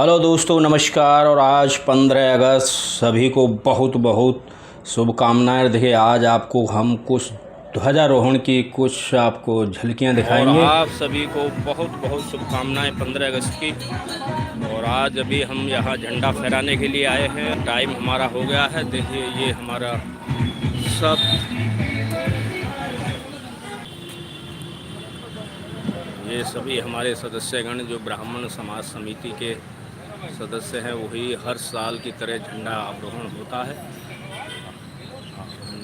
Hello दोस्तों, नमस्कार। और आज 15 अगस्त सभी को बहुत बहुत शुभकामनाएं। देखिए, आज आपको हम कुछ ध्वजारोहण की कुछ आपको झलकियां और दिखाएंगे। आप सभी को बहुत बहुत शुभकामनाएं 15 अगस्त की। और आज अभी हम यहाँ झंडा फहराने के लिए आए हैं। टाइम हमारा हो गया है। देखिए, ये हमारा सब ये सभी हमारे सदस्यगण जो ब्राह्मण समाज समिति के सदस्य हैं, वही हर साल की तरह झंडा आरोहण होता है।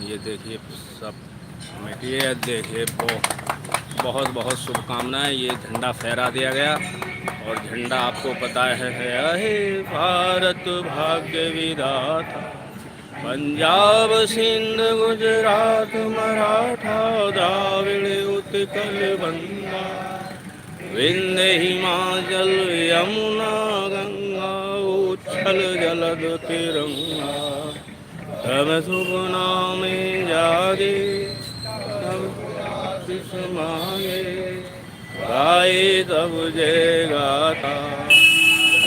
ये देखिए सब कमेटी है। देखिए बहुत बहुत शुभकामनाएं। ये झंडा फहरा दिया गया और झंडा आपको पता है अहे भारत भाग्य विधाता, पंजाब सिंध गुजरात मराठा द्राविड़ उत्कल बंगा, विंध्य हिमाचल यमुना गंगा, उच्छल जलद तिरंगा, तब शुभ नामे जागे तब समागे, गाए तब जय गाथा,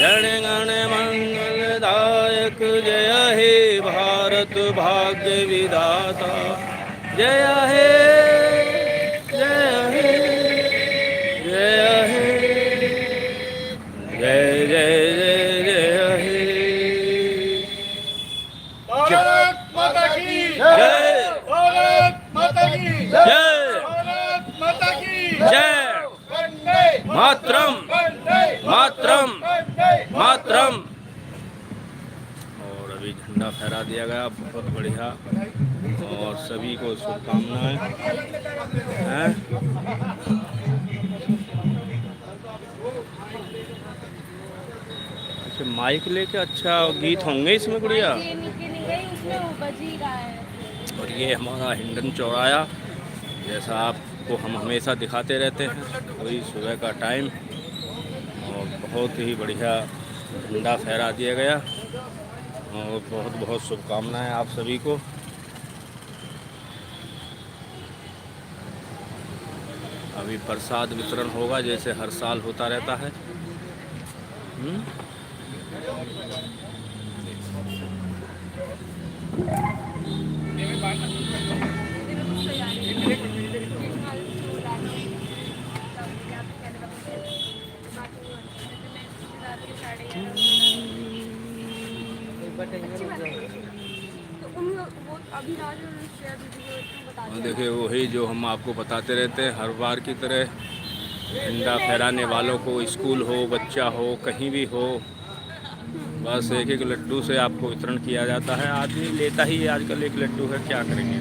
जन गण मंगलदायक, जय हे भारत भाग्य विधाता, जय हे जय हे जय हे जय जय जय जय हे। भारत माता की जय भारत माता की जय भारत माता की जय वंदे मातरम वंदे मातरम वंदे मातरम। और अभी झंडा फहरा दिया गया, बहुत बढ़िया। और सभी को शुभकामनाएं हैं। अच्छा, माइक लेके अच्छा गीत होंगे इसमें गुड़िया। ये नीचे नहीं गई, उसमें वो बज ही रहा है। और ये हमारा हिंडन चौराया, जैसा आपको हम हमेशा दिखाते रहते हैं, वही सुबह का टाइम। और बहुत ही बढ़िया झंडा फहरा दिया गया और बहुत बहुत शुभकामनाएं आप सभी को। अभी प्रसाद वितरण होगा, जैसे हर साल होता रहता है। और देखिए, वही जो हम आपको बताते रहते हैं हर बार की तरह, झंडा फहराने वालों को स्कूल हो, बच्चा हो, कहीं भी हो, बस एक एक लड्डू से आपको वितरण किया जाता है। आदमी लेता ही आजकल एक लड्डू है, क्या करेंगे।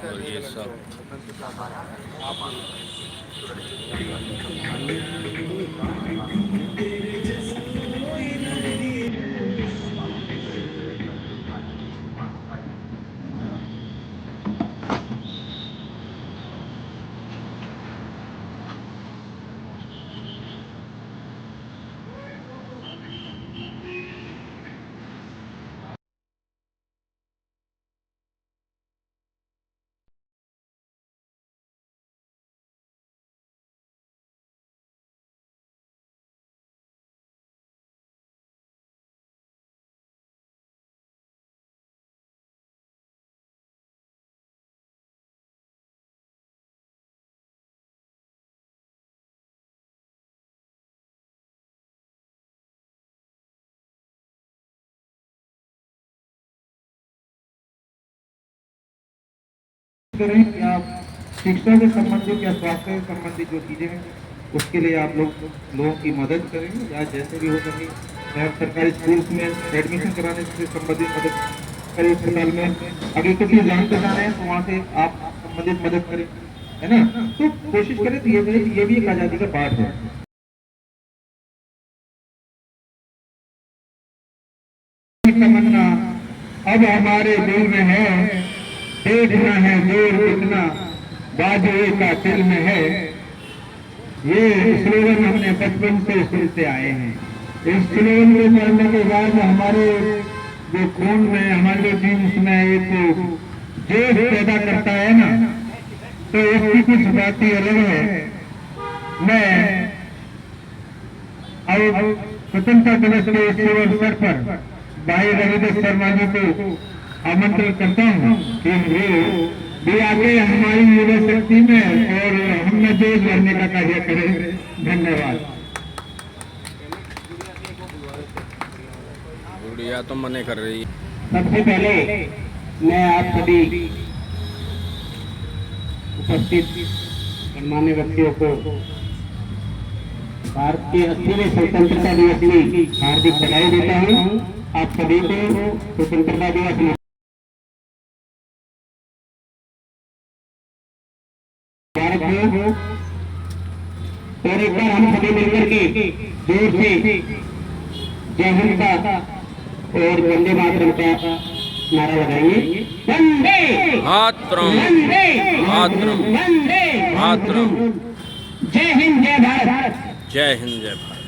और ये सब करें या शिक्षा के संबंधित या स्वास्थ्य के संबंधित जो चीजें हैं उसके लिए आप लोगों की मदद करें या जैसे भी हो सके या सरकारी स्कूल्स में एडमिशन कराने से संबंधित मदद करें। अस्पताल में अगर किसी जान पहचान है तो वहाँ से आप संबंधित मदद करें, है ना। तो कोशिश करें। तो ये भी एक आज़ादी का पाठ है। तमन्ना अब हमारे दिल में है, देखना है जोर कितना बाजुए का दिल में है। ये स्लोगन हमने बचपन से सुनते आए हैं। इस स्लोगन को पढ़ने के बाद हमारे जो खून में, हमारे जीन्स में एक जोश पैदा करता है ना, तो इसकी कुछ बात ही अलग है। मैं अब स्वतंत्रता दिवस के इस अवसर पर भाई रविदास शर्मा जी को आमंत्रित करता हूँ कि वो भी आके हमारी युवा शक्ति में और हमने जोश भरने का कार्य करें। धन्यवाद। गुड़िया तो मने कर रही है। सबसे पहले मैं आप सभी उपस्थित गणमान्य व्यक्तियों को भारत के 80वें स्वतंत्रता दिवस की हार्दिक बधाई देता हूँ। आप सभी को स्वतंत्रता दिवस मुबारक हो। और एक बार हम सभी मिलकर के जोर से जय हिंद का और वंदे मातरम का नारा लगाएंगे। वंदे मातरम, वंदे मातरम, वंदे मातरम। जय हिंद जय भारत। जय हिंद जय भारत।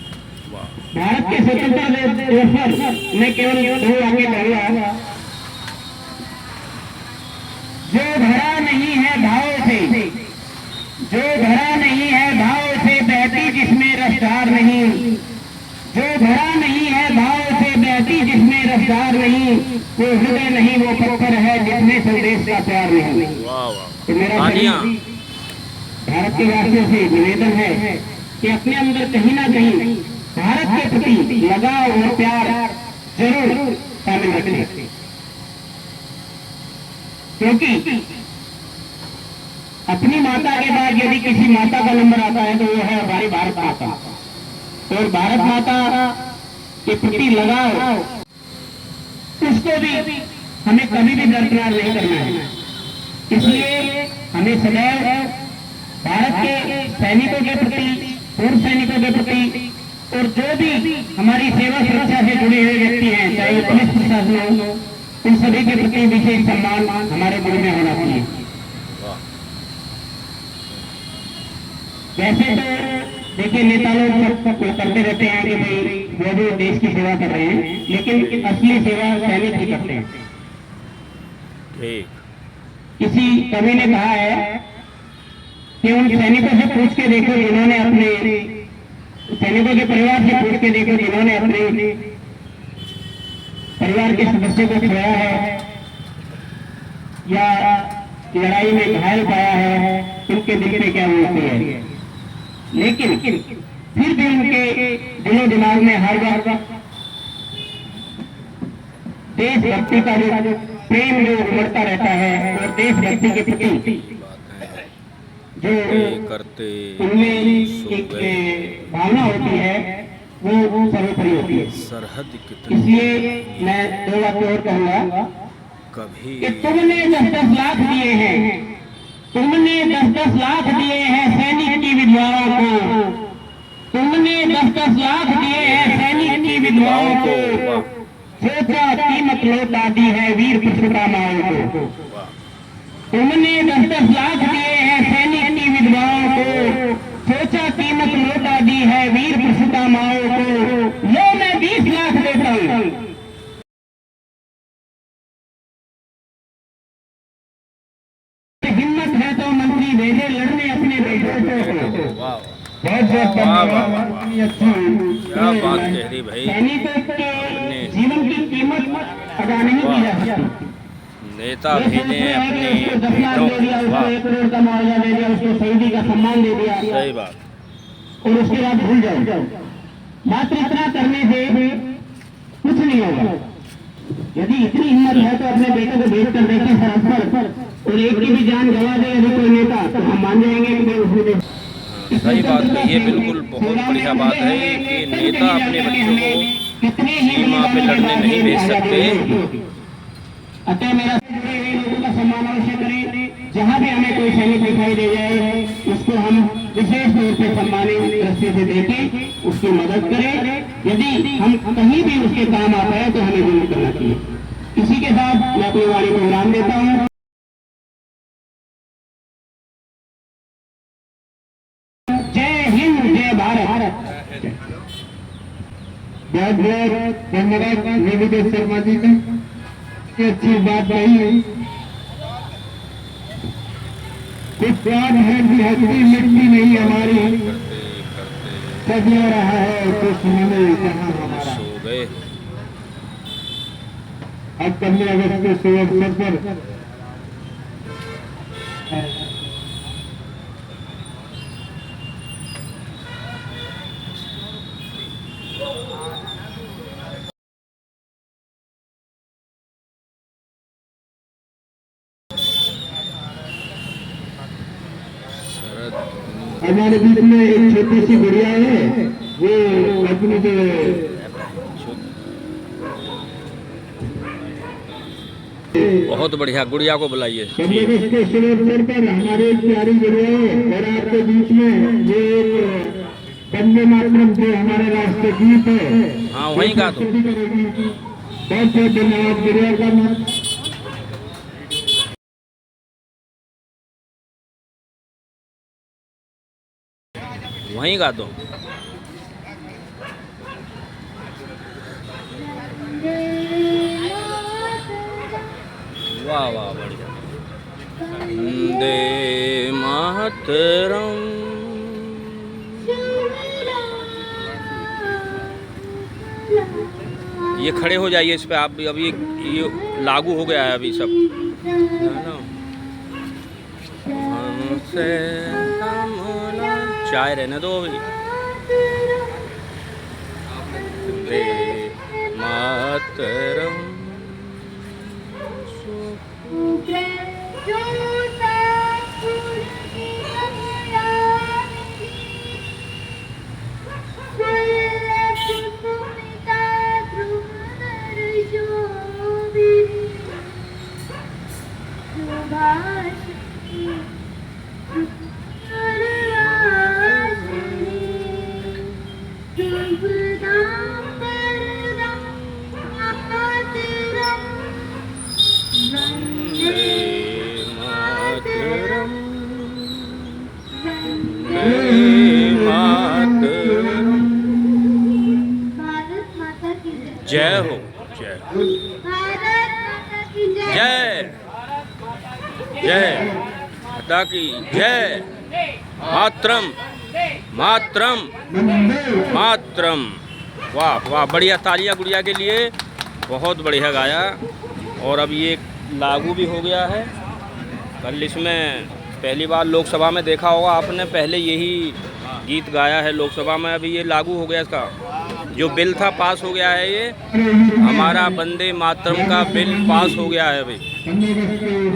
वाह। भारत के स्वतंत्रता दिवस पर मैं केवल दो आगे कहूंगा। जो भरा नहीं है भाव से, जो भरा नहीं है भाव से बहती जिसमें रफ्तार नहीं, जो भरा नहीं है भाव से बहती जिसमें रफ्तार नहीं, वो हृदय नहीं वो पत्थर है जिसमें संदेश का प्यार नहीं। वाह वाह। तो मेरा तालियां। भारत के वासियों से निवेदन है कि अपने अंदर कहीं ना कहीं भारत के प्रति लगाव और प्यार जरूर शामिल रखें, क्योंकि अपनी माता के बाद यदि किसी माता का नंबर आता है तो वो है हमारी भारत माता। और भारत माता के प्रति लगाव उसको भी हमें कभी भी दरकिनार नहीं करना है। इसलिए हमें सदैव भारत के सैनिकों के प्रति, पूर्व सैनिकों के प्रति और जो भी हमारी सेवा सुरक्षा से जुड़े हुए व्यक्ति हैं, चाहे पुलिस प्रशासन हो, इन सभी के प्रति विशेष सम्मान हमारे मन में होना चाहिए। वैसे तो देखिए नेता लोग करते रहते हैं कि भाई वो भी देश की सेवा कर रहे हैं, लेकिन असली सेवा सैनिक ही करते हैं। ठीक। किसी कवि ने कहा है कि उन सैनिकों से पूछ के देखो जिन्होंने अपने सैनिकों के परिवार से पूछ के देखो जिन्होंने अपने परिवार के सदस्यों को खोया है या लड़ाई में घायल पाया है, उनके दिल में क्या होती है। लेकिन फिर भी उनके दिलो दिमाग में हर बार देशभक्ति का जो प्रेम जो उमड़ता रहता है और देशभक्ति के प्रति जो करते उनमें एक भावना होती है वो सर्वोपरि होती है। सरहद कितनी इसलिए मैं दो बातें और कहूंगा कभी कि तुमने 10-10 लाख दिए हैं, तुमने 10-10 लाख दिए हैं सैनिक की विधवाओं को, तुमने 10-10 लाख दिए हैं सैनिक की विधवाओं को, सोचा कीमत लौटा दी है वीर पुरुषोत्तमाओं को। तुमने 10-10 लाख दिए हैं सैनिक की विधवाओं को, सोचा कीमत लौटा दी है वीर पुरुषोत्तमाओं को। लो मैं 20 लाख देता हूँ। हिम्मत है तो मंत्री भेजे लड़ने अपने बेटों को। बहुत बहुत धन्यवाद। क्या बात कह रही भाई। सैनिकों के जीवन की कीमत अदा नहीं की जा सकती। नेता भेजे अपने 10 लाख दे दिया, उसको 1 करोड़ का मुआवजा दे दिया, उसको शहीदी का सम्मान दे दिया, सही बात। और उसके बाद भूल जाओ। मात्र इतना करने से कुछ नहीं होगा। यदि इतनी हिम्मत है तो अपने बेटे को भेज कर देखें सरहद पर, और एक की भी जान गवा दे यदि कोई नेता, तो हम मान जाएंगे कि उसने सही बात कही है, बिल्कुल बहुत बढ़िया बात है ये कि नेता अपने बच्चों को सीमा पे लड़ने नहीं भेज सकते। अतः मेरा जुड़े हुए लोगों का सम्मान अवश्य करें। जहाँ भी हमें कोई सैनिक दिखाई दे जाए उसको हम विशेष रूप से सम्मानित दृष्टि से देखें, उसकी मदद करें। यदि हम कहीं भी उसके काम आ पाए तो हमें जरूर करना चाहिए। इसी के साथ मैं अपनी वाणी को विराम देता हूँ। जय हिंद, जय भारत। बहुत बहुत धन्यवाद रविदेव शर्मा जी का, अच्छी बात नहीं। कुछ याद है कि हस्ती मिट्टी नहीं हमारी, सदियों रहा है कुछ नहीं कहाँ हमारा। सो गए। अब 15 अगस्त के शुभ अवसर पर हमारे बीच में एक छोटी सी गुड़िया है, वो अपनी जो बहुत बढ़िया, गुड़िया को बुलाइए। 15 अगस्त के शुभ अवसर पर हमारे एक प्यारी गुड़िया है और आपके बीच में ये एक वंदे मातरम जो हमारे राष्ट्रीय गीत है, हाँ वहीं का तो बहुत बहुत धन्यवाद गुड़िया का। वहीं का तो वाह वाह बढ़िया। वंदे मातरम। ये खड़े हो जाइए इस पे आप भी, अभी ये लागू हो गया है अभी सब, है ना। हमसे चाय रहने दो अभी। वंदे मातरम। जय हो, जय हो, जय जय माता की जय। मातरम मातरम मातरम। वाह वाह बढ़िया, तालियां गुड़िया के लिए, बहुत बढ़िया गाया। और अब ये लागू भी हो गया है। कल इसमें पहली बार लोकसभा में देखा होगा आपने, पहले यही गीत गाया है लोकसभा में, अभी ये लागू हो गया। इसका जो बिल था पास हो गया है, ये हमारा वंदे मातरम का बिल पास हो गया है अभी।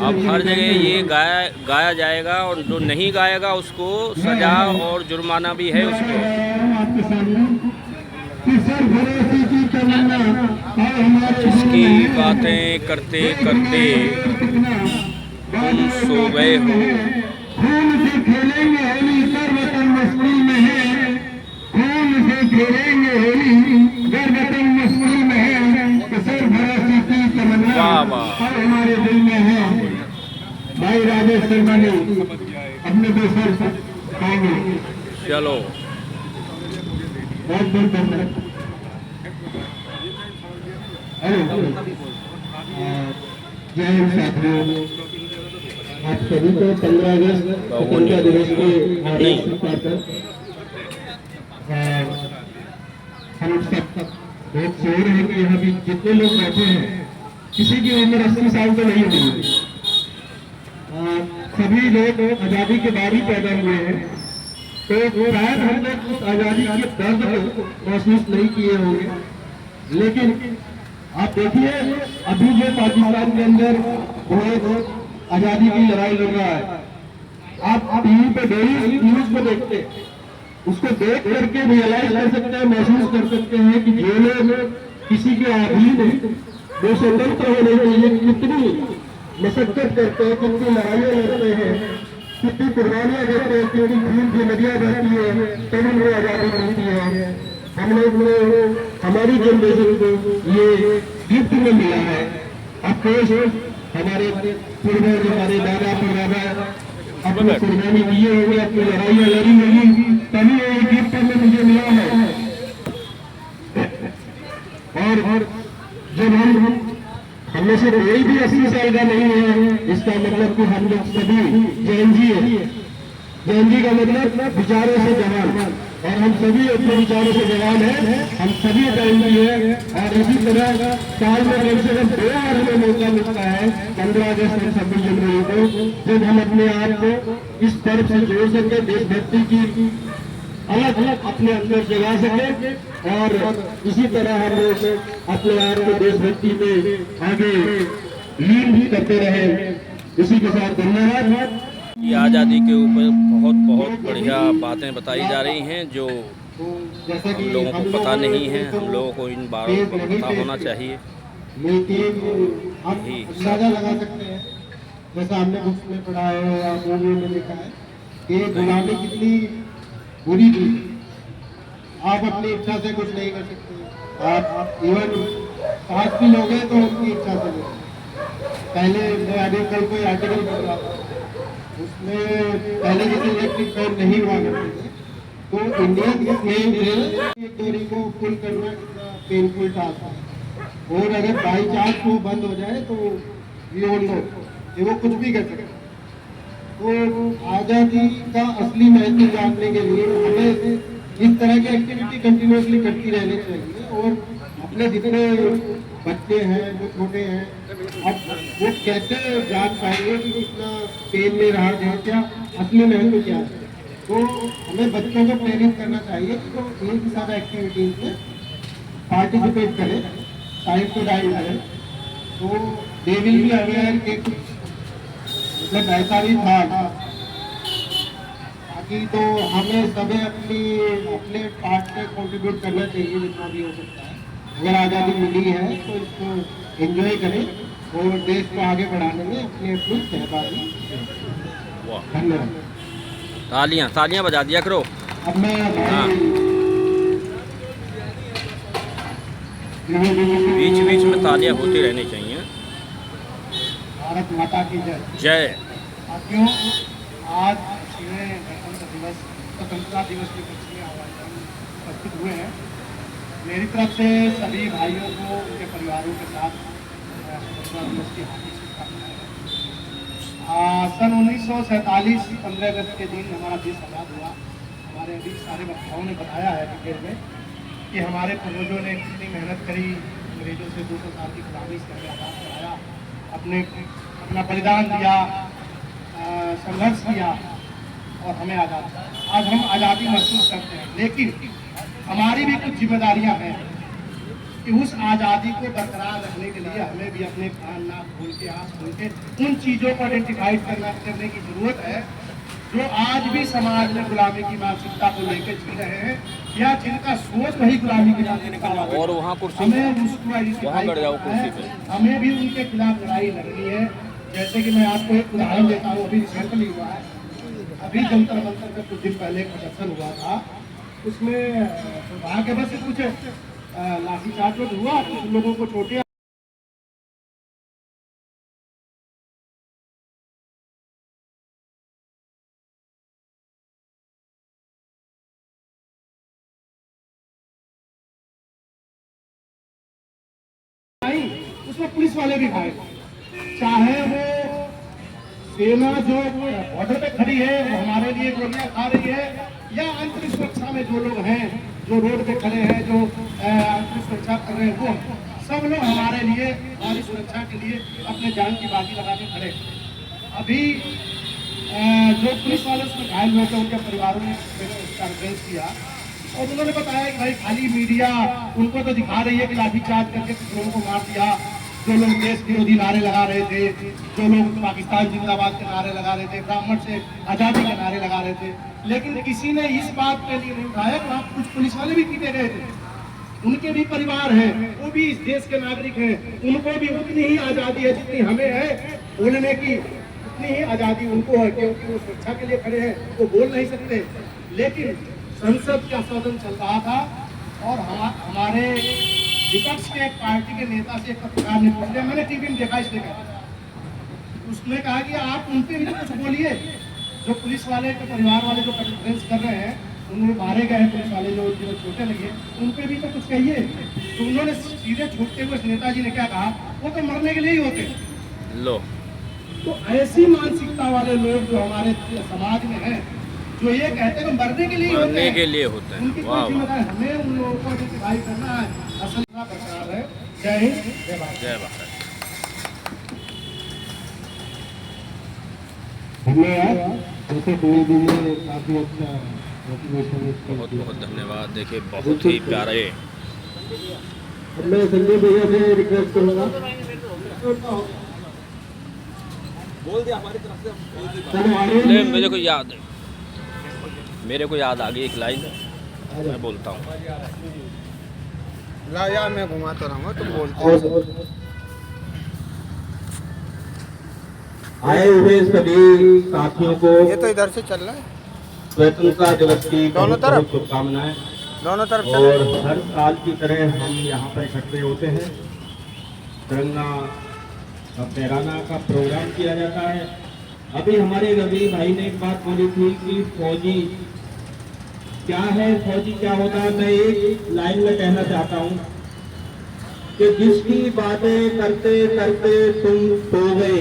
अब हर जगह ये गाया जाएगा और जो नहीं गाएगा उसको सजा और जुर्माना भी है उसको। जिसकी बातें करते करते तुम सो गए हो। खून से खेलेंगे होली, सर्वतन मस्ती में है। खून से खेलेंगे होली, सर्वतन मस्ती में है। सर भरोसे की तमन्ना और हमारे दिल में है। भाई राजेश शर्मा ने अपने दोस्तों से कहेंगे। चलो बहुत बहुत धन्यवाद। जय हिंद साथियों, आप सभी को 15 अगस्त स्वतंत्रता दिवस के हार्दिक शुभकामनाएं। हम सब बहुत शोर है कि यहाँ भी जितने लोग बैठे हैं, किसी की उम्र 80 साल तो नहीं हुई। सभी लोग आज़ादी के बाद ही पैदा हुए हैं, तो शायद हम लोग उस आज़ादी के दर्द को महसूस नहीं किए होंगे। लेकिन आप देखिए, अभी जो पाकिस्तान के अंदर वो आज़ादी की लड़ाई लड़ रहा है, आप टीवी पे डेली न्यूज को देखते हैं, उसको देख करके रियलाइज कर सकते हैं, महसूस कर सकते हैं कि जो लोग किसी के अधीन है, वो स्वतंत्र होने के लिए कितनी मशक्कत करते हैं, कितनी लड़ाइयाँ लड़ते हैं, कितनी कुर्बानियाँ देते हैं, कितनी खून की नदियाँ बहती है, तब उनको आज़ादी मिलती है। हम लोग हमारी जनरेशन को ये गिफ्ट में मिला है। अफकोर्स हमारे पूर्वज, हमारे दादा परदादा अपनी कुर्बानी किए होंगे, अपनी लड़ाइयाँ लड़ी होगी, तभी ये गिफ्ट में मुझे मिला है। और जब हम में से कोई भी 80 साल का नहीं है, इसका मतलब कि हम लोग सभी जैनजी है। जैनजी का मतलब विचारों से जवान, और हम सभी अपने विचारों से जवान हैं, हम सभी जैनजी है। और इसी तरह साल में कम से कम 2 बार हमें मौका मिलता है, 15 अगस्त और 26 जनवरी को, जब हम अपने आप को इस पर्व से जोड़ सके, देशभक्ति की अलग अलग अपने अंदर जगा सके, और इसी तरह हम लोग अपने आप को देशभक्ति में आगे लीन भी करते रहे। इसी के साथ धन्यवाद। ये आज़ादी के ऊपर बहुत बहुत बढ़िया बातें बताई जा रही हैं जो हम लोगों को पता नहीं है। हम लोगों को इन बारों पर पता होना चाहिए। हम अंदाजा लगा सकते हैं, जैसा हमने बुक्स में पढ़ा है या मूवी में देखा है कि गुलामी कितनी बुरी थी। आप अपनी इच्छा से कुछ नहीं कर सकते। आप इवन 5 भी लोग हैं तो उनकी इच्छा से नहीं। पहले मैं कल कोई आर्टिकल पढ़ रहा था, उसमें पहले जैसे इलेक्ट्रिक फैन नहीं हुआ करते थे, तो इंडियन एक डोरी को पुल करना कितना पेनफुल टास्क है। और अगर बाई चांस वो बंद हो जाए तो वी ऑल नो कि वो कुछ भी कर सकते हैं। तो आज़ादी का असली महत्व जानने के लिए हमें इस तरह की एक्टिविटी कंटिन्यूसली करती रहनी चाहिए। और अपने जितने बच्चे हैं, जो छोटे हैं, अब वो कैसे जान पाएंगे कि कितना पेन में रहा है, क्या असली महत्व क्या है। तो हमें बच्चों को प्रेरित करना चाहिए कि वो इन सारा एक्टिविटीज में पार्टिसिपेट करें, टाइम टू टाइम करें। तो दे विल बी अवेयर कि कुछ मतलब ऐसा भी था। बाकी तो हमें सभी अपने पार्ट में कंट्रीब्यूट करना चाहिए जितना भी हो सकता है। अगर आज़ादी मिली है तो इसको एंजॉय करें और देश को आगे बढ़ाने में अपनी सहभागी। धन्यवाद। तालियां बजा दिया करो। अब मैं बीच बीच में तालियां होती रहनी चाहिए। भारत माता की जय। जय। साथियों, आज गणतंत्र दिवस, स्वतंत्रता दिवस के कुछ उपस्थित हुए हैं। मेरी तरफ से सभी भाइयों को उनके परिवारों के साथ स्वतंत्रता दिवस की हार्दिक शुभकामनाएं। सन 1947 15 अगस्त के दिन हमारा देश आज़ाद हुआ। हमारे अभी सारे वक्ताओं ने बताया है डिटेल में कि हमारे पूर्वजों ने कितनी मेहनत करी, अंग्रेजों से 200 साल की गुलामी से हमें आज़ाद कराया, अपना बलिदान दिया, संघर्ष किया और हमें आज़ाद किया। आज हम आज़ादी महसूस करते हैं, लेकिन हमारी भी कुछ जिम्मेदारियां हैं कि उस आज़ादी को बरकरार रखने के लिए हमें भी अपने कान नाक खोल के आँख खोल के उन चीज़ों को आइडेंटिफाई करने की जरूरत है जो आज भी समाज में गुलामी की मानसिकता को लेकर जी रहे हैं या जिनका सोच वही गुलामी की मानसिकता है। और वहाँ कुर्सी हमें उसको आइडेंटिफाई करना है, हमें भी उनके खिलाफ लड़ाई लड़नी है। जैसे कि मैं आपको एक उदाहरण देता हूँ, अभी रिसेंटली हुआ है, अभी जंतर मंतर का कुछ दिन पहले एक प्रदर्शन हुआ था, उसमें दुर्भाग्यवश से कुछ लाठीचार्ज हुआ, कुछ लोगों को चोटें आई, उसमें पुलिस वाले भी घायल, चाहे वो सेना जो बॉर्डर पे खड़ी है वो हमारे लिए गोलियां खा रही है, या अंतरिक्ष सुरक्षा में जो लोग हैं, जो रोड पे खड़े हैं, जो अंतरिक्ष सुरक्षा कर रहे हैं, वो सब लोग हमारे लिए, हमारी सुरक्षा के लिए अपने जान की बाजी लगा के खड़े। अभी जो पुलिस वाले उसमें घायल हुए थे, उनके परिवारों ने कॉन्फ्रेंस किया और उन्होंने बताया कि भाई खाली मीडिया उनको तो दिखा रही है कि लाठीचार्ज करके कुछ लोगों को मार दिया, जो लोग देश विरोधी नारे लगा रहे थे, जो लोग पाकिस्तान जिंदाबाद के नारे लगा रहे थे, ब्राह्मण से आजादी के नारे लगा रहे थे, लेकिन किसी ने इस बात पे नहीं उठाया कि वहाँ कुछ पुलिस वाले भी पीटे गए थे। उनके भी परिवार हैं, वो भी इस देश के नागरिक हैं, उनको भी उतनी ही आजादी है जितनी हमें है बोलने की, उतनी ही आजादी उनको है, क्योंकि वो सुरक्षा के लिए खड़े हैं, वो बोल नहीं सकते। लेकिन संसद का सदन चल रहा था और हमारे विपक्ष के एक पार्टी के नेता से एक पत्रकार ने पूछ लिया, मैंने टीवी में देखा इसने कहा, उसने कहा कि आप उनके भी कुछ बोलिए, जो पुलिस वाले के परिवार वाले जो कॉन्फ्रेंस कर रहे हैं, उन्होंने मारे गए पुलिस वाले जो छोटे लगे, उनपे भी तो कुछ कहिए। तो उन्होंने सीधे छूटते हुए नेताजी ने क्या कहा, वो तो मरने के लिए ही होते। लो, तो ऐसी मानसिकता वाले लोग जो हमारे समाज में हैं, जो ये कहते हैं कि मरने के लिए ही होते मरने हैं, के लिए होते हैं। उनकी वाह कोई वाह, जिम्मेदारी हमें उन लोगों को आइडेंटिफाई करना है, असल का बरकरार है। जय हिंद, जय भारत। जय भारत। धन्यवाद। जैसे कोई भी काफी अच्छा मोटिवेशन बहुत बहुत धन्यवाद। देखिए बहुत ही प्यारे। मैं संजय भैया से रिक्वेस्ट करूँगा, ले, मेरे को याद आ गई एक लाइन, मैं बोलता हूँ। ला यार, मैं घुमाता रहूँगा, तुम बोलते आए हुए सभी साथियों को ये तो इधर से चल रहा है, स्वतंत्रता दिवस की दोनों तरफ? शुभकामनाएं। दोनों तरफ चल और रहा है। हर साल की तरह हम यहाँ पर इकट्ठे होते हैं, तिरंगा फहराना का प्रोग्राम किया जाता है। अभी हमारे रवि भाई ने एक बात बोली थी कि फौजी क्या है, फौजी क्या होता है। मैं एक लाइन में कहना चाहता हूँ कि जिसकी बातें करते करते तुम सो गए,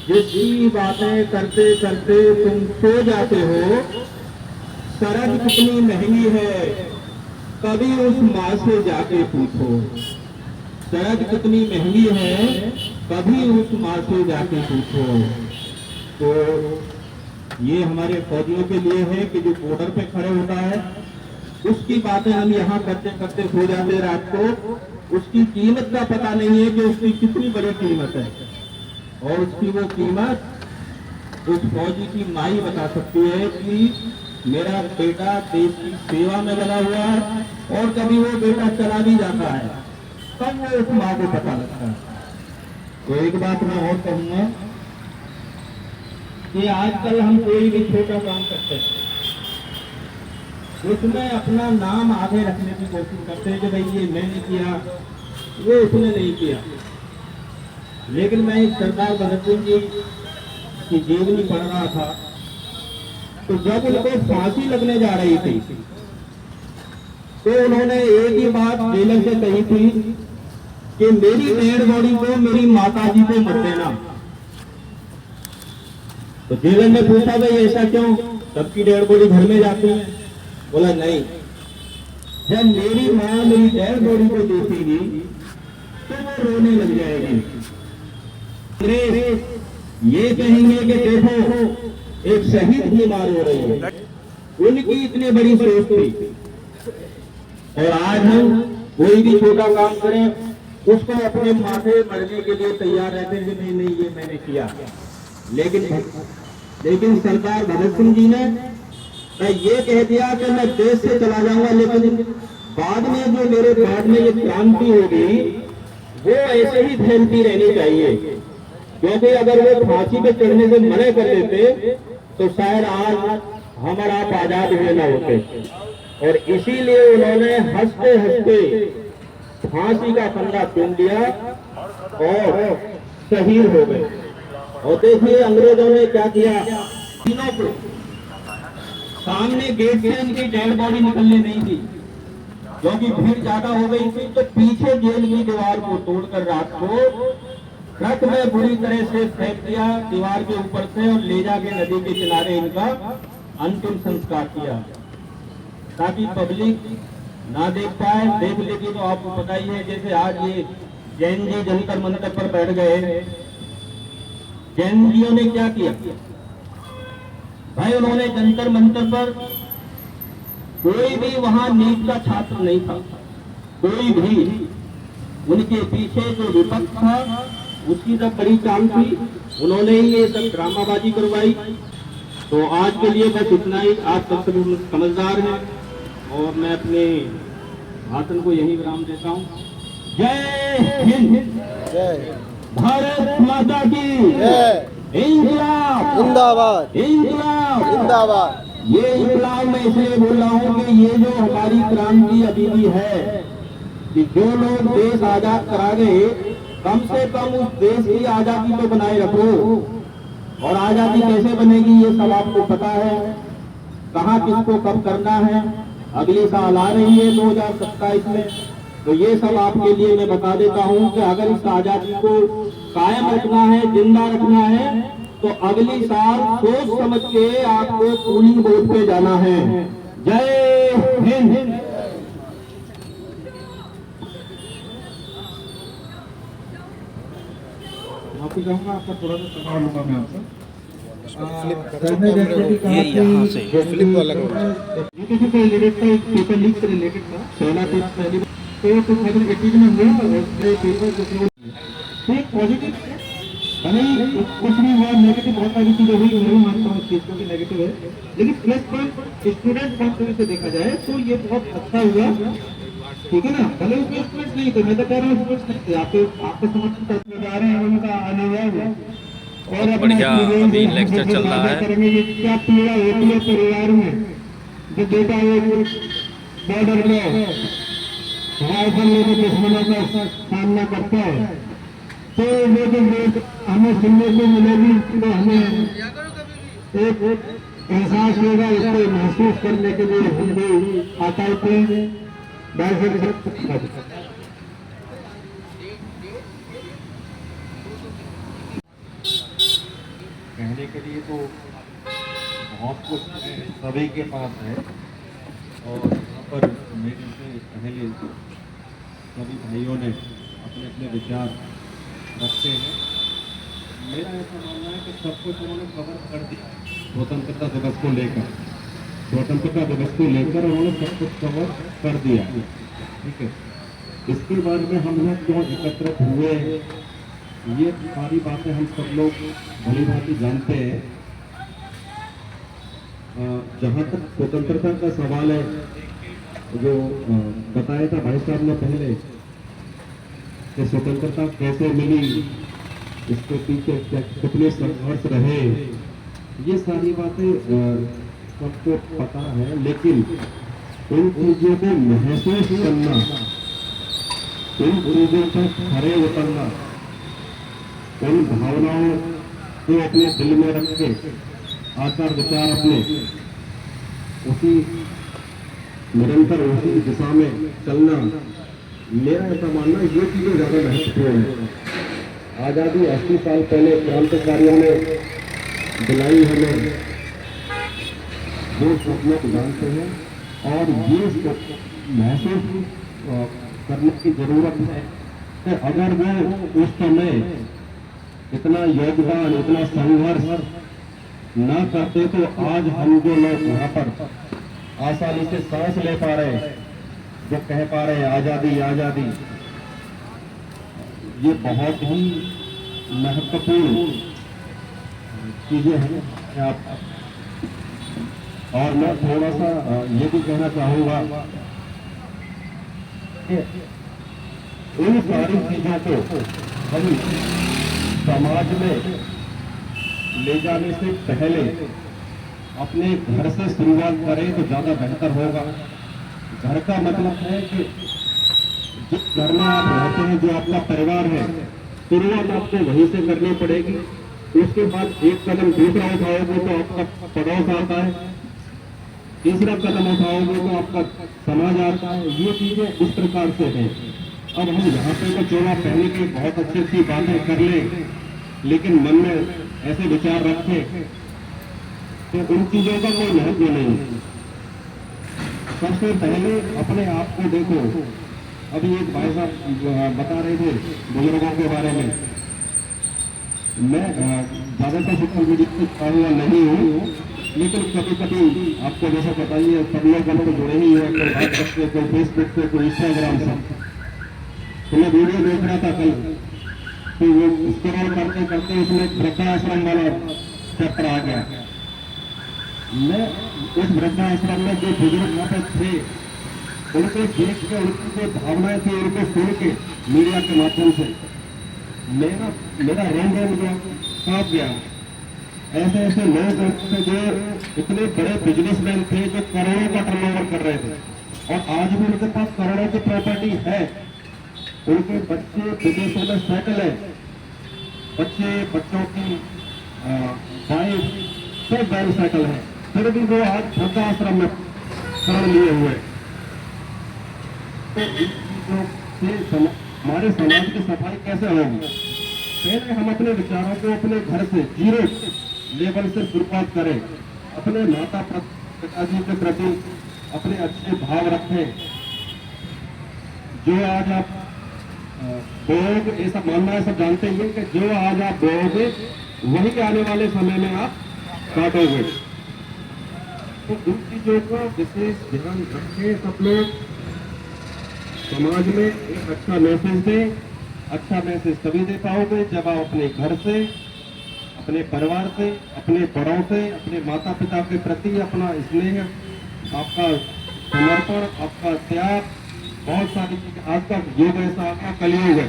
जिसकी बातें करते करते तुम सो जाते हो, सरहद कितनी महंगी है कभी उस माँ से जाके पूछो। सरहद कितनी महंगी है कभी उस माँ से जाके पूछो। तो ये हमारे फौजियों के लिए है कि जो बॉर्डर पे खड़े होता है, उसकी बातें हम यहाँ करते करते सो जाते रात को, उसकी कीमत का पता नहीं है कि उसकी कितनी बड़ी कीमत है। और उसकी वो कीमत उस फौजी की माँ ही बता सकती है कि मेरा बेटा देश की सेवा में लगा हुआ है, और कभी वो बेटा चला भी जाता है तब वो उस माँ को पता लगता है। तो एक बात मैं और कहूँगा कि आजकल हम कोई भी छोटा काम करते हैं, उसमें अपना नाम आगे रखने की कोशिश करते हैं कि भाई ये मैंने किया, वो उसने नहीं किया। लेकिन मैं एक सरदार भगत सिंह जी की जीवनी पढ़ रहा था, तो जब उनको फांसी लगने जा रही थी तो उन्होंने एक ही बात जेलर से कही थी कि मेरी डेड बॉडी को मेरी माता जी को मत देना। तो जेलर ने पूछा भाई ऐसा क्यों, सबकी डेड बॉडी घर में जाती है? बोला नहीं, जब मेरी माँ मेरी डेड बॉडी को देखेगी तो वो रोने लग जाएगी। ये कहेंगे कि देखो एक शहीद बीमार हो रही है, उनकी इतनी बड़ी सोच थी। और आज हम कोई भी छोटा काम करें उसको अपने माथे मरने के लिए तैयार रहते हैं कि नहीं नहीं ये मैंने किया। लेकिन सरदार भगत सिंह जी ने ये कह दिया कि मैं देश से चला जाऊंगा, लेकिन बाद में जो मेरे बाद में ये क्रांति होगी वो ऐसे ही फैलती रहनी चाहिए, क्योंकि अगर वो फांसी पे चढ़ने से मना कर देते तो शायद आज हम और आप आजाद हुए न होते। और इसीलिए उन्होंने हंसते हंसते फांसी का फंदा चुन लिया और शहीद हो गए। और देखिए अंग्रेजों ने क्या किया, तीनों को सामने गेट से इनकी डेड बॉडी निकलने नहीं दी, क्योंकि भीड़ ज्यादा हो गई थी। तो पीछे जेल की दीवार को तोड़कर रात को ट्रक में बुरी तरह से फेंक दिया दीवार के ऊपर से और ले जाके नदी के किनारे इनका अंतिम संस्कार किया, ताकि पब्लिक ना देख पाए। देख लेगी तो आपको पता ही है, जैसे आज ये जैन जी जंतर मंतर पर बैठ गए, जैन जियों ने क्या किया भाई, उन्होंने जंतर मंतर पर कोई भी वहां नीट का छात्र नहीं था, कोई भी उनके पीछे जो विपक्ष था उसकी जब बड़ी चाल थी, उन्होंने ही ये सब ड्रामाबाजी करवाई। तो आज के लिए बस इतना ही। आप सब समझदार हैं और मैं अपने भाषण को यही विराम देता हूँ। जय हिंद, जय भारत माता की जय, इंकलाब जिंदाबाद इंकलाब। जिंदाबाद। ये इंकलाब मैं इसलिए बोल रहा हूँ कि ये जो हमारी क्रांति अभी भी है कि जो लोग देश आजाद करा गए, कम से कम उस देश की आजादी तो बनाए रखो। और आजादी कैसे बनेगी ये सब आपको पता है, कहाँ किसको कब करना है। अगली साल आ रही है 2027 में, तो ये सब आपके लिए मैं बता देता हूँ कि अगर इस आजादी को कायम रखना है, जिंदा रखना है, तो अगली साल सोच समझ के आपको पोलिंग बूथ पे जाना है। जय हिंद। माफी चाहूंगा, आपका थोड़ा सा सवाल लूंगा मैं आपसे। ये यहाँ से फ्लिप वाला कैंडिडेट का एक पेपर लीक से रिलेटेड था। पहला पेपर पहली तो 2018 में हुआ और उसके पेपर तो एक पॉजिटिव भले ही कुछ भी हुआ, नेगेटिव बहुत सारी चीजें हुई, मैं भी मानता हूँ इस चीज को कि नेगेटिव है, लेकिन plus point student point of view से देखा जाए तो ये बहुत अच्छा हुआ। ठीक है ना, भले उसमें स्टूडेंट्स नहीं थे, मैं तो कह रहा हूँ स्टूडेंट्स नहीं थे, आपके समर्थन करने जा रहे हैं, उनका अनुभव बहुत बढ़िया अभी लेक्चर चल रहा है। करेंगे ये क्या पीड़ा होती है परिवार में जो बेटा एक बॉर्डर में राइफल लेकर दुश्मनों का सामना करता है, तो वो जो हमें सुनने को मिलेगी तो हमें एक एहसास होगा, इसको महसूस करने के लिए हम भी आता है। कहने के लिए तो बहुत कुछ सभी के पास है, और यहाँ पर मेरे से पहले सभी भाइयों ने अपने अपने विचार रखते हैं। मेरा ऐसा मानना है कि सब कुछ उन्होंने कवर कर दिया स्वतंत्रता दिवस को लेकर। स्वतंत्रता दिवस को लेकर उन्होंने सब कुछ कवर कर दिया। ठीक है, इसके बारे में हम लोग क्यों एकत्रित हुए, ये सारी बातें हम सब लोग भली भांति जानते हैं। जहाँ तक स्वतंत्रता का सवाल है, जो बताया था भाई साहब ने पहले कि स्वतंत्रता कैसे मिली, इसके पीछे कितने संघर्ष रहे, ये सारी बातें सबको पता है। लेकिन उन चीजों को महसूस करना, उन चीजों पर खरे उतरना, उन भावनाओं को अपने दिल में रख के आचार विचार अपने उसी निरंतर उसी दिशा में चलना, मेरा ऐसा मानना ये चीजें ज्यादा महत्वपूर्ण है। आजादी 80 साल पहले क्रांतिकारियों ने दिलाई हमें, जो सब लोग जानते हैं, और ये महसूस करने की जरूरत है कि अगर वो उस समय इतना योगदान, इतना संघर्ष न करते तो आज हम जो लोग यहाँ पर आसानी से सांस ले पा रहे हैं, जो कह पा रहे हैं आजादी आजादी, ये बहुत ही महत्वपूर्ण चीजें हैं। आप और मैं थोड़ा सा ये भी कहना चाहूंगा कि इन सारी चीजों को हम समाज में ले जाने से पहले अपने घर से शुरुआत करें तो ज्यादा बेहतर होगा। घर का मतलब है कि जिस घर में आप रहते हैं, जो आपका परिवार है, शुरुआत आपको वहीं से करनी पड़ेगी। उसके बाद एक कदम दूसरा उठाओगे तो आपका पड़ोस आता है, तीसरा कदम उठाओगे तो आपका समाज आता है। ये चीजें इस प्रकार से हैं। अब हम यहाँ पे तो चोला पहने की बहुत अच्छी अच्छी बातें कर लें, लेकिन मन में ऐसे विचार रखें तो उन चीजों का कोई महत्व नहीं। सबसे पहले अपने आप को देखो। अभी एक भाई साहब बता रहे थे बुजुर्गों के बारे में, मैं ज्यादातर सोशल मीडिया से कहूँगा नहीं हूँ, लेकिन कभी कभी आपको जैसा बताइए सब लोग हम तो जुड़े ही हैं, कोई बात करते, कोई फेसबुक से, कोई इंस्टाग्राम से। तो मैं वीडियो देख रहा था कल, तो वो स्क्रॉल करते करते उसमें एक वृद्धाश्रम वाला चैप्टर आ गया। मैं उस वृद्धाश्रम में जो बुजुर्ग वहाँ पे थे, उनको देख के, उनकी जो भावनाएं थी, उनको सुन के मीडिया के माध्यम से मेरा रोम रोम जो कांप गया। ऐसे ऐसे लोग थे जो इतने बड़े बिजनेसमैन थे, जो करोड़ों का टर्नओवर कर रहे थे, और आज भी उनके पास करोड़ों की प्रॉपर्टी है। उनके बच्चे विदेशों में सेटल है, बच्चों की वाइफ सब वेल सेटल है, फिर भी वो आज वृद्धाश्रम में शरण लिए हुए। तो इन चीजों से हमारे समाज की सफाई कैसे होगी? पहले हम अपने विचारों को अपने घर से जीरो लेवल से शुरुआत करें, अपने माता पिताजी के प्रति अपने अच्छे भाव रखें। जो आज आप बोओगे, ऐसा मानना है, सब जानते हैं कि जो आज आप बोओगे वही आने वाले समय में आप काटोगे। तो इन चीजों को विशेष ध्यान रखें सब लोग। समाज में एक अच्छा मैसेज दें। अच्छा मैसेज तभी दे पाओगे जब आप अपने घर से, अपने परिवार से, अपने बड़ों से, अपने माता पिता के प्रति अपना स्नेह, आपका समर्पण, आपका त्याग, बहुत सारी चीजें। आज का युग ऐसा, आपका कलयुग है,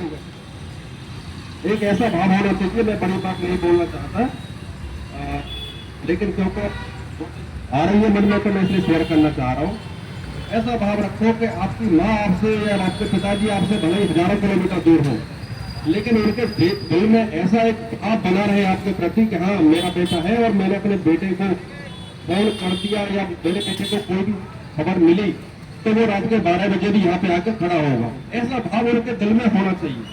एक ऐसा भाव होना चाहिए। मैं बड़ी बात नहीं बोलना चाहता, लेकिन क्योंकि आ रही है मन में तो मैं इसलिए शेयर करना चाह रहा हूँ। ऐसा भाव रखो कि आपकी माँ आपसे या आपके पिताजी आपसे भले ही हजारों किलोमीटर दूर हो, लेकिन उनके दिल में ऐसा एक भाव बना रहे आपके प्रति कि हाँ मेरा बेटा है, और मैंने अपने बेटे को फोन कर दिया या मेरे बेटे को कोई भी खबर मिली तो वो रात के 12 बजे भी यहाँ पे आकर खड़ा होगा। ऐसा भाव उनके दिल में होना चाहिए।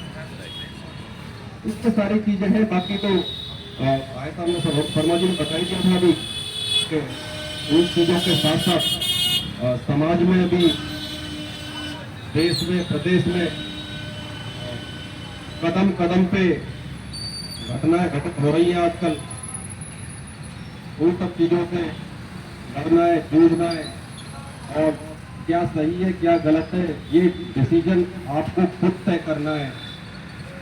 इसमें सारी चीजें हैं। बाकी तो भाई साहब ने, शर्मा जी ने बताई दिया था अभी कि उन चीजों के साथ साथ समाज में भी, देश में, प्रदेश में कदम कदम पे घटनाएं घटित हो रही है आजकल। उन सब चीजों से लड़ना है, जूझना है, और क्या सही है क्या गलत है ये डिसीजन आपको खुद तय करना है।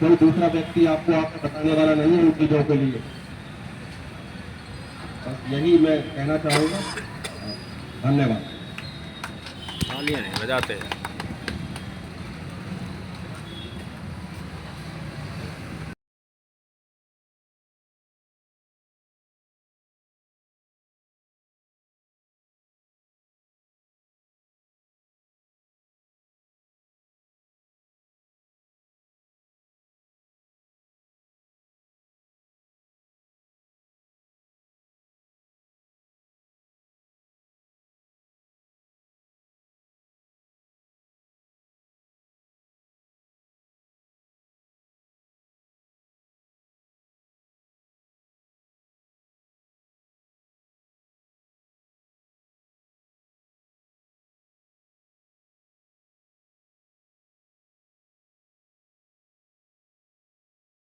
कोई दूसरा व्यक्ति आपको आकर बताने वाला नहीं है उन चीजों के लिए। बस यही मैं कहना चाहूंगा। धन्यवाद। तालियां नहीं बजाते हैं।